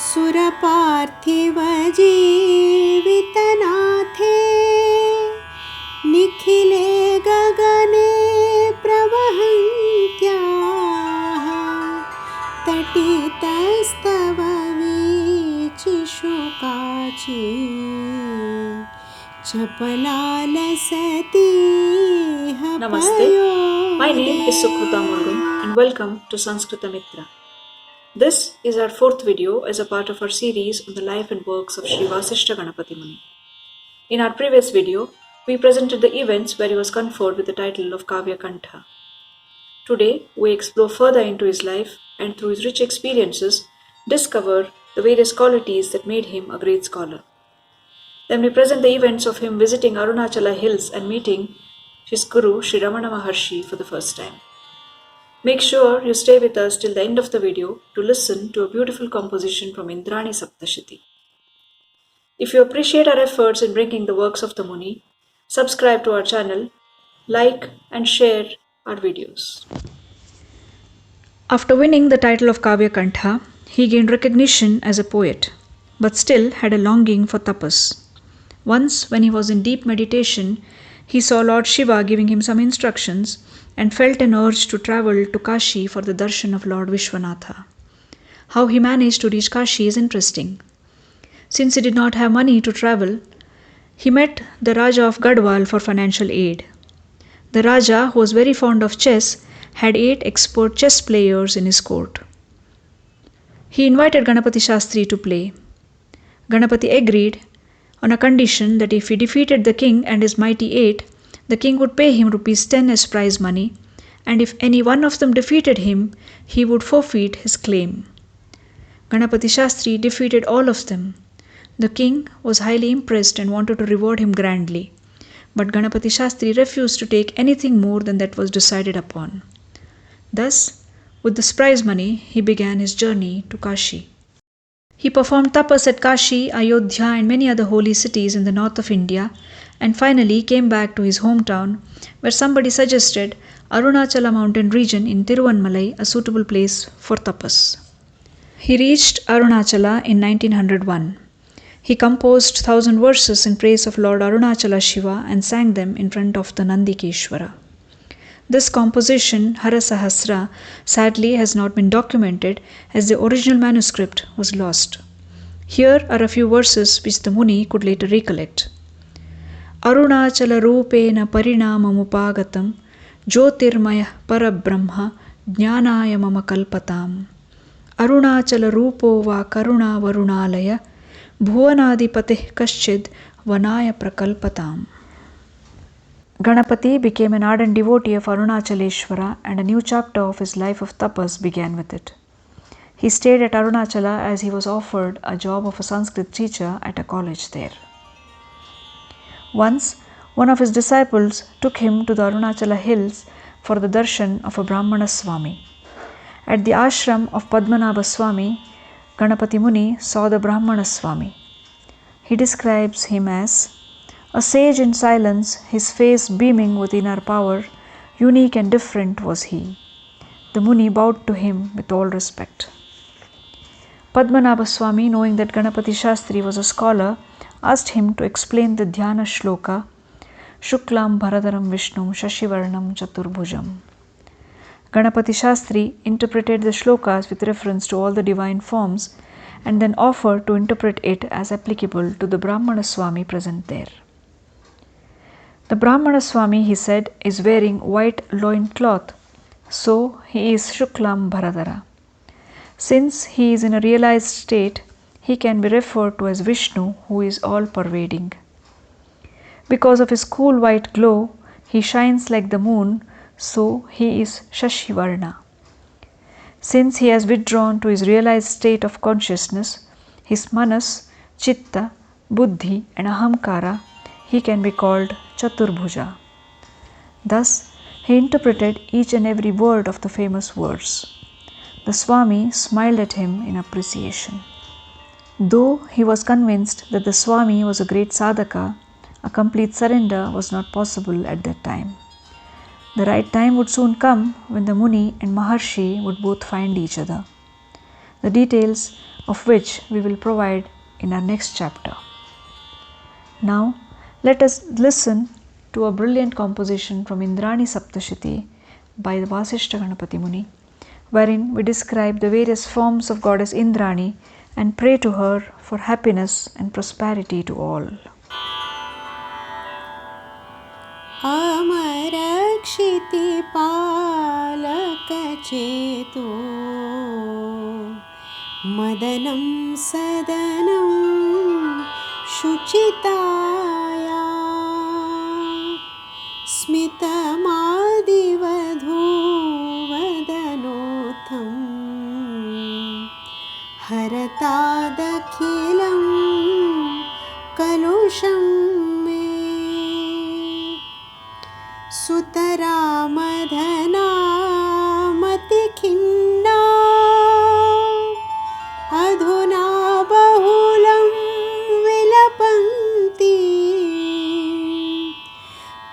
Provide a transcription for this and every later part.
सुरपार्थिव जीवितनाथे निखिले गगने प्रवहन्त्याः तटितस्तव वीचिशुकाची चपलालसतीह Namaste. My name is Sukhrita Murgan and welcome to Sanskrita Mitra. This is our fourth video as a part of our series on the life and works of Sri Vasishtha Ganapati Muni. In our previous video, we presented the events where he was conferred with the title of Kavya Kantha. Today, we explore further into his life and through his rich experiences, discover the various qualities that made him a great scholar. Then we present the events of him visiting Arunachala hills and meeting his Guru Sri Ramana Maharshi for the first time. Make sure you stay with us till the end of the video to listen to a beautiful composition from Indrani Saptashiti. If you appreciate our efforts in bringing the works of the Muni, subscribe to our channel, like and share our videos. After winning the title of Kavya Kantha, he gained recognition as a poet, but still had a longing for tapas. Once, when he was in deep meditation, he saw Lord Shiva giving him some instructions and felt an urge to travel to Kashi for the darshan of Lord Vishwanatha. How he managed to reach Kashi is interesting. Since he did not have money to travel, he met the Raja of Gadwal for financial aid. The Raja, who was very fond of chess, had 8 expert chess players in his court. He invited Ganapati Shastri to play. Ganapati agreed on a condition that if he defeated the king and his mighty 8, the king would pay him ₹10 as prize money, and if any one of them defeated him, he would forfeit his claim. Ganapati Shastri defeated all of them. The king was highly impressed and wanted to reward him grandly, but Ganapati Shastri refused to take anything more than that was decided upon. Thus, with this prize money, he began his journey to Kashi. He performed tapas at Kashi, Ayodhya and many other holy cities in the north of India and finally came back to his hometown where somebody suggested Arunachala mountain region in Tiruvanmalai a suitable place for tapas. He reached Arunachala in 1901. He composed 1,000 verses in praise of Lord Arunachala Shiva and sang them in front of the Nandikeshwara. This composition, Harasahasra, sadly has not been documented as the original manuscript was lost. Here are a few verses which the Muni could later recollect. Arunachala Rupena Parinamamupagatam Jyotirmaya Parabrahma Jnanaya Mama Kalpatam Arunachala Rupo Va Karuna Varunalaya Bhuvanadipatih Kaschid Vanaya Prakalpatam. Ganapati became an ardent devotee of Arunachaleshwara and a new chapter of his life of tapas began with it. He stayed at Arunachala as he was offered a job of a Sanskrit teacher at a college there. Once, one of his disciples took him to the Arunachala hills for the darshan of a Brahmana Swami. At the ashram of Padmanabha Swami, Ganapati Muni saw the Brahmana Swami. He describes him as a sage in silence, his face beaming with inner power, unique and different was he. The Muni bowed to him with all respect. Padmanabha Swami, knowing that Ganapati Shastri was a scholar, asked him to explain the Dhyana Shloka, Shuklam Bharadaram Vishnum Shashivarnam Chaturbhujam. Ganapati Shastri interpreted the shlokas with reference to all the divine forms and then offered to interpret it as applicable to the Brahmana Swami present there. The Brahmana Swami, he said, is wearing white loin cloth, so he is Shuklam Bharadara. Since he is in a realized state, he can be referred to as Vishnu, who is all-pervading. Because of his cool white glow, he shines like the moon, so he is Shashivarna. Since he has withdrawn to his realized state of consciousness, his manas, chitta, buddhi and ahamkara, he can be called Chaturbhuja. Thus, he interpreted each and every word of the famous verse. The Swami smiled at him in appreciation. Though he was convinced that the Swami was a great sadhaka, a complete surrender was not possible at that time. The right time would soon come when the Muni and Maharshi would both find each other. the details of which we will provide in our next chapter. Now, let us listen to a brilliant composition from Indrani Saptashiti by the Vasishta Ganapati Muni, wherein we describe the various forms of Goddess Indrani and pray to her for happiness and prosperity to all. अमरक्षितिपालकचेतो मदनं सदनं शुचिताया स्मितमादिवधूवदनोत्थं हरतादखिलं कलुषं मे सुतरामधनामतिखिन्ना अधुना बहुलं विलपन्ति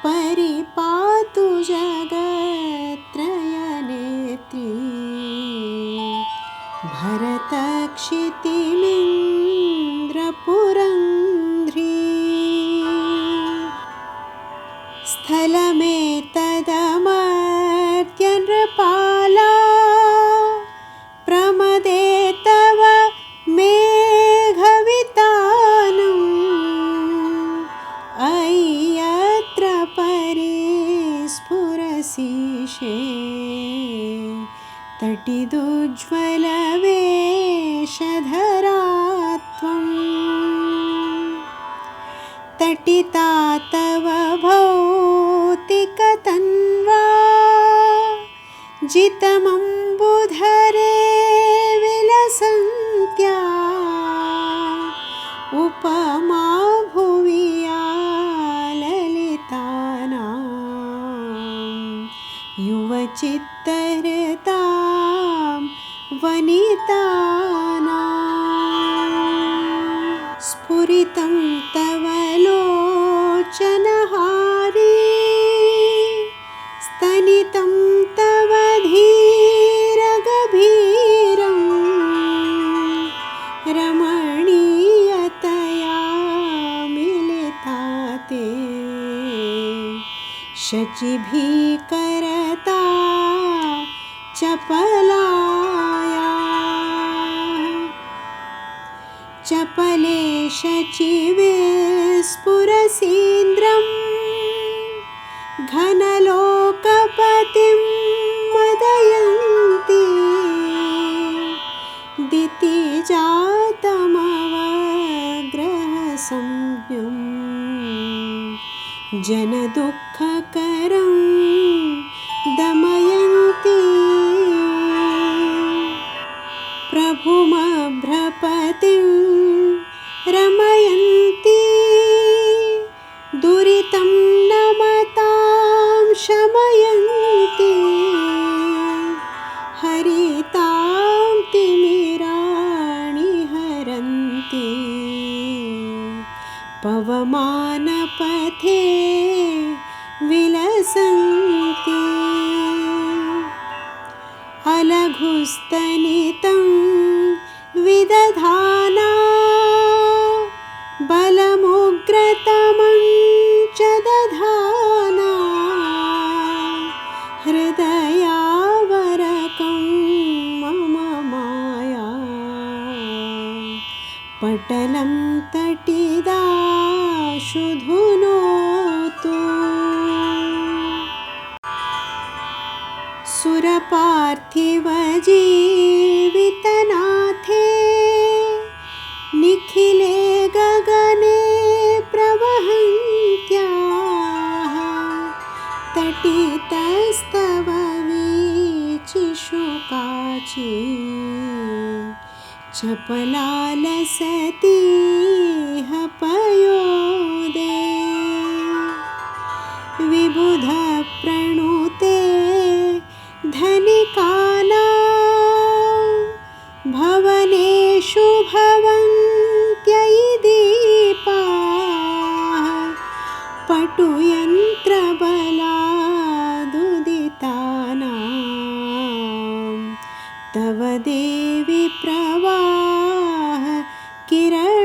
परिपातु जगत्त्रयनेत्री भरतक्षितिमिन्द्रपुरन्ध्री स्थलमेतदमर्त्य नृपाला प्रमदे तव मेघवितानम् अय्यत्र परिस्फुरसीशे तटिदुज्ज्वलवेषधरा त्वम् तटिता तव भौतिकतन्वा जितमम्बुधरे विलसन्त्या उपमा भुवि या ललितानां युवचित्तहृतां वनितानां स्फुरितं तव लोचनहारी स्तनितं तव धीरगभीरं रमणीयतया मिलिता ते शचिभिकरता चपलाया चपले शचिवे स्फुरसीन्द्रं घनलोकपतिं मदयन्ती दितिजातमवग्रहसंज्ञं जनदुःखकरं दमयन्ती प्रभुमभ्रपतिं रमयन्ती दुरितं नमतां शमयन्ती हरितां तिमिराणि हरन्ती पवमानपथे विलसन्ती अलघुस्तनितं विदधाना बलमुग्रतमं च दधाना हृदयावरकं मम माया पटलं तटिदाशु धुनोतु सुरपार्थिवजीवितनाथे निखिले गगने प्रवहन्त्याः तटितस्तव वीचिषु काची चपलालसतीह पयोदे विबुध प्रणुते धनिकानां भवनेषु भवन्त्ययि दीपाः पटुयन्त्रबलादुदितानां तव देवि किरणं